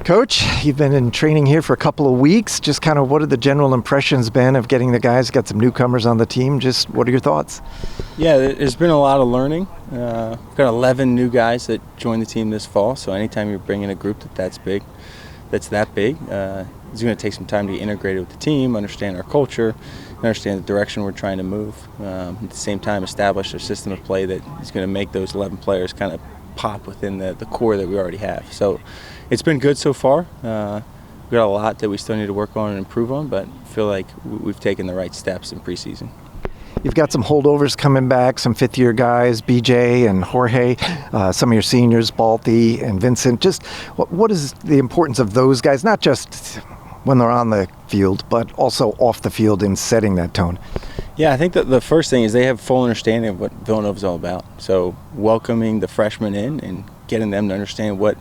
Coach, you've been in training here for a couple of weeks. Just kind of what have the general impressions been of getting the guys, got some newcomers on the team? Just what are your thoughts? Yeah, there's been a lot of learning. We've got 11 new guys that joined the team this fall, so anytime you're bringing a group that's that big, it's going to take some time to get integrated with the team, understand our culture, understand the direction we're trying to move. At the same time, establish a system of play that is going to make those 11 players kind of pop within the core that we already have. So it's been good so far. We've got a lot that we still need to work on and improve on, but I feel like we've taken the right steps in preseason. You've got some holdovers coming back, some fifth-year guys, BJ and Jorge, some of your seniors, Balti and Vincent. Just what is the importance of those guys, not just when they're on the field, but also off the field in setting that tone? Yeah, I think that the first thing is they have full understanding of what Villanova is all about. So welcoming the freshmen in and getting them to understand what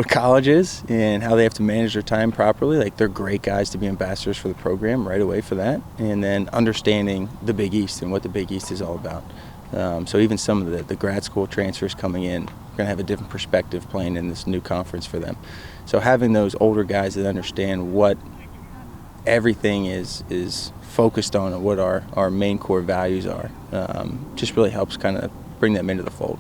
college is and how they have to manage their time properly. Like, they're great guys to be ambassadors for the program right away for that. And then understanding the Big East and what the Big East is all about. So even some of the grad school transfers coming in, we're going to have a different perspective playing in this new conference for them. So having those older guys that understand what everything is focused on and what our main core values are just really helps kind of bring them into the fold.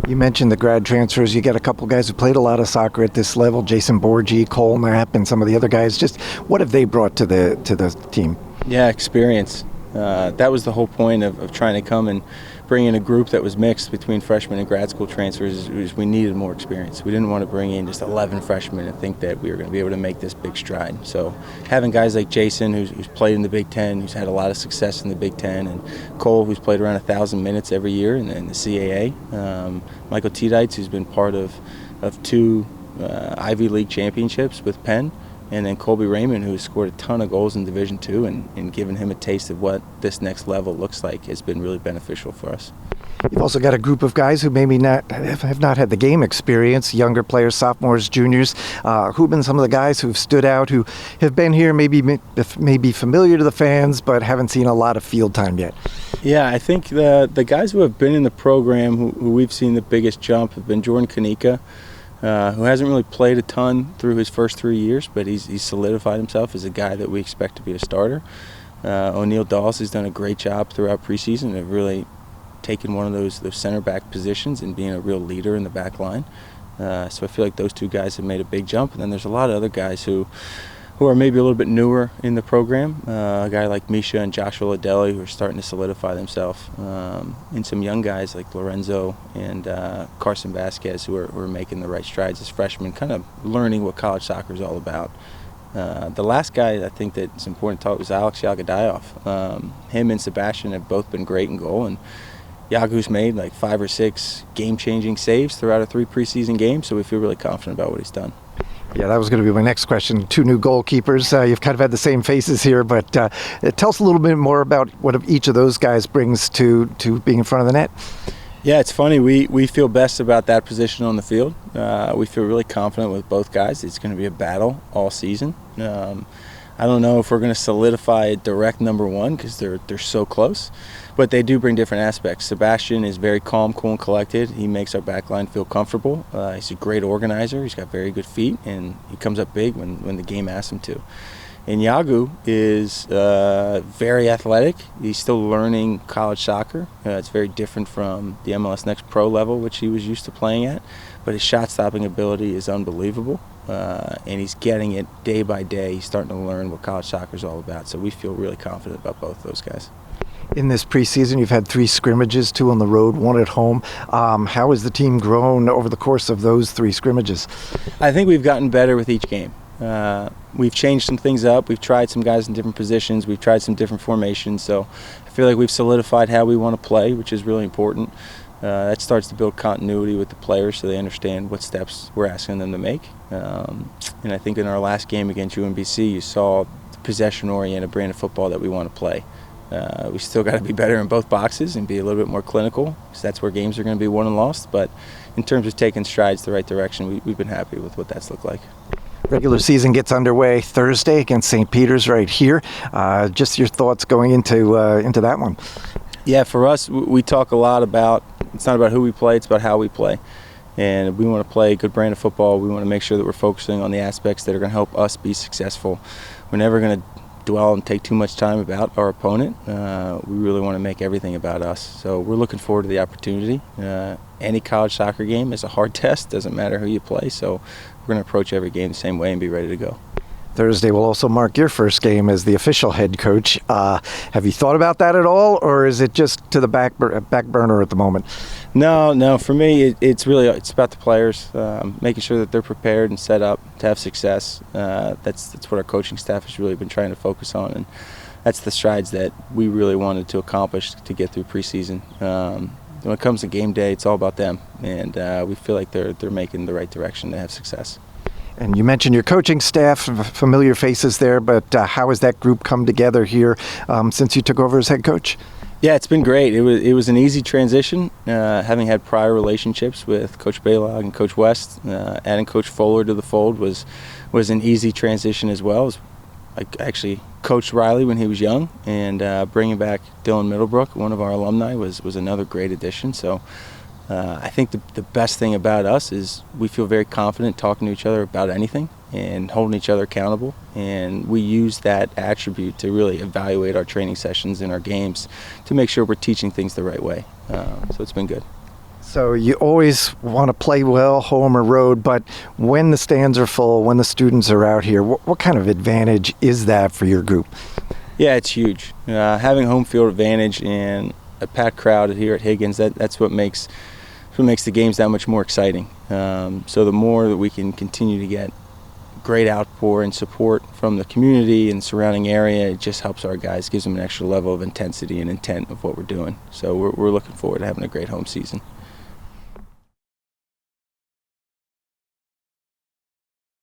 You mentioned the grad transfers. You got a couple guys who played a lot of soccer at this level, Jason Borgi, Cole Knapp, and some of the other guys. Just what have they brought to the team? Yeah, experience. That was the whole point of trying to come and bring in a group that was mixed between freshmen and grad school transfers. We needed more experience. We didn't want to bring in just 11 freshmen and think that we were going to be able to make this big stride. So having guys like Jason, who's played in the Big Ten, who's had a lot of success in the Big Ten, and Cole, who's played around 1,000 minutes every year in the CAA, Michael Tiedites, who's been part of two Ivy League championships with Penn, and then Colby Raymond, who has scored a ton of goals in Division II, and giving him a taste of what this next level looks like has been really beneficial for us. You've also got a group of guys who maybe have not had the game experience, younger players, sophomores, juniors. Who've been some of the guys who've stood out, who have been here, maybe familiar to the fans, but haven't seen a lot of field time yet? Yeah, I think the guys who have been in the program who we've seen the biggest jump have been Jordan Kanika, who hasn't really played a ton through his first 3 years, but he's solidified himself as a guy that we expect to be a starter. O'Neal Dawes has done a great job throughout preseason of really taking one of those center back positions and being a real leader in the back line. So I feel like those two guys have made a big jump. And then there's a lot of other guys who are maybe a little bit newer in the program. A guy like Misha and Joshua Ladelli, who are starting to solidify themselves. And some young guys like Lorenzo and Carson Vasquez, who are making the right strides as freshmen, kind of learning what college soccer is all about. The last guy I think that's important to talk was Alex Yagadayov. Him and Sebastian have both been great in goal, and Yagu's made like 5 or 6 game-changing saves throughout 3 preseason games, so we feel really confident about what he's done. Yeah, that was going to be my next question. 2 new goalkeepers. You've kind of had the same faces here, but tell us a little bit more about what each of those guys brings to being in front of the net. Yeah, it's funny. We feel best about that position on the field. We feel really confident with both guys. It's going to be a battle all season. I don't know if we're going to solidify a direct number one because they're so close, but they do bring different aspects. Sebastian is very calm, cool, and collected. He makes our back line feel comfortable. He's a great organizer. He's got very good feet, and he comes up big when the game asks him to. And Yagu is very athletic. He's still learning college soccer. It's very different from the MLS Next Pro level, which he was used to playing at. But his shot-stopping ability is unbelievable, and he's getting it day by day. He's starting to learn what college soccer is all about. So we feel really confident about both those guys. In this preseason, you've had 3 scrimmages, 2 on the road, 1 at home. How has the team grown over the course of those 3 scrimmages? I think we've gotten better with each game. We've changed some things up. We've tried some guys in different positions. We've tried some different formations. So I feel like we've solidified how we want to play, which is really important. That starts to build continuity with the players so they understand what steps we're asking them to make. And I think in our last game against UMBC, you saw the possession-oriented brand of football that we want to play. We still got to be better in both boxes and be a little bit more clinical, because that's where games are going to be won and lost. But in terms of taking strides the right direction, we've been happy with what that's looked like. Regular season gets underway Thursday against St. Peter's right here. Just your thoughts going into that one. Yeah, for us, we talk a lot about, it's not about who we play, it's about how we play. and we want to play a good brand of football. We want to make sure that we're focusing on the aspects that are going to help us be successful. We're never going to dwell and take too much time about our opponent. We really want to make everything about us. So we're looking forward to the opportunity. Any college soccer game is a hard test, doesn't matter who you play, so we're going to approach every game the same way and be ready to go. Thursday will also mark your first game as the official head coach. Have you thought about that at all, or is it just to the back burner at the moment? No. For me, it's about the players, making sure that they're prepared and set up to have success. That's what our coaching staff has really been trying to focus on, and that's the strides that we really wanted to accomplish to get through preseason. When it comes to game day, it's all about them, and we feel like they're making the right direction to have success. And you mentioned your coaching staff, familiar faces there, but how has that group come together here since you took over as head coach? Yeah, it's been great. It was an easy transition, having had prior relationships with Coach Baylog and Coach West. Adding Coach Fuller to the fold was an easy transition as well. I actually coached Riley when he was young, and bringing back Dylan Middlebrook, one of our alumni, was another great addition. So I think the best thing about us is we feel very confident talking to each other about anything and holding each other accountable, and we use that attribute to really evaluate our training sessions and our games to make sure we're teaching things the right way. So it's been good. So you always want to play well, home or road, but when the stands are full, when the students are out here, what kind of advantage is that for your group? Yeah, it's huge. Having home field advantage and a packed crowd here at Higgins, that's what makes the games that much more exciting. So the more that we can continue to get great outpour and support from the community and surrounding area, it just helps our guys, gives them an extra level of intensity and intent of what we're doing. So we're looking forward to having a great home season.